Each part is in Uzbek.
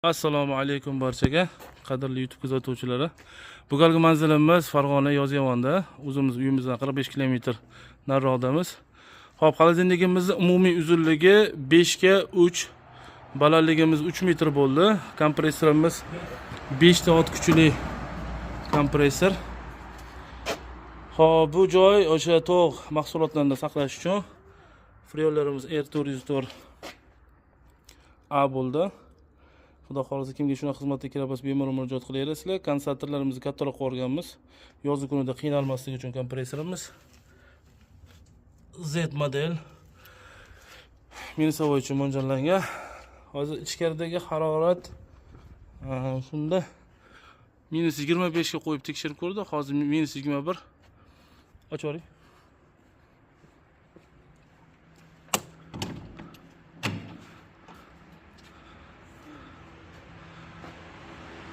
Assalomu alaykum barchaga, qadrli YouTube kuzatuvchilari. Bugungi manzilimiz Farg'ona Yozyovonda. O'zimiz uyimizdan 45 km nariroqdamiz. Xo'p, xolodilnigimizning umumiy uzunligi 5 ga 3, balandligimiz 3 metr bo'ldi. Kompressorimiz 5 ta ot kuchli kompressor. Xo'p, bu joy o'sha tog' mahsulotlarini saqlash uchun freonlarimiz R404 A bo'ldi. Xudo xolisa kimga shunaqa xizmatga kerak bo'lsa bemalol murojaat qilaverasizlar. Kondensatorlarimizni kattaroq qo'yganmiz. Yozgi kunida qiynalmasligi uchun kompressorimiz Z model minusavoy uchun mo'ljallangan. Hozir ichkaridagi harorat shunda -25 ga qo'yib tekshirib ko'rdi. Hozir -21. Ochib yuboring.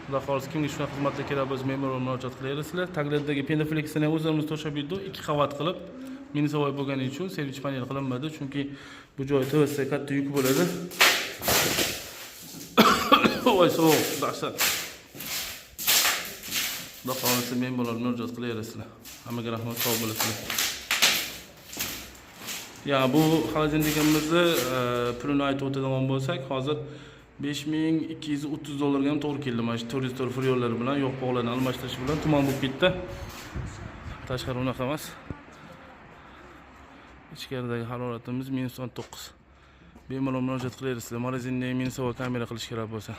Xudo xolisa kimga shunaqa xizmatga kerak bo'lsa bemalol murojaat qilaverasizlar. Taglaridagi pendafleksini o'zimiz to'shab berdik, 2 qavat qilib. Minusavoy bo'lgani uchun servich panel qilinmadi, chunki bu joy TVSda katta yuk bo'ladi. Voy sovuq, dahshat. Xudo xolisa bemalol murojaat qilaverasizlar. Hammaga rahmat, sog' bo'lasizlar. Ya bu xolodilnigimizni pulini aytib o'tadigan bo'lsak, hozir $5230 ga ham to'g'ri keldi. Mana shu 404 freonlar bilan yo'q bog'larni almashtirish bilan tuman bo'lib ketdi. Tashqari unaqa emas. Ichkaridagi haroratimiz -19. Bemalol murojaat qilaverasizlar. Magazinda minusavoy kamera qilish kerak bo'lsa.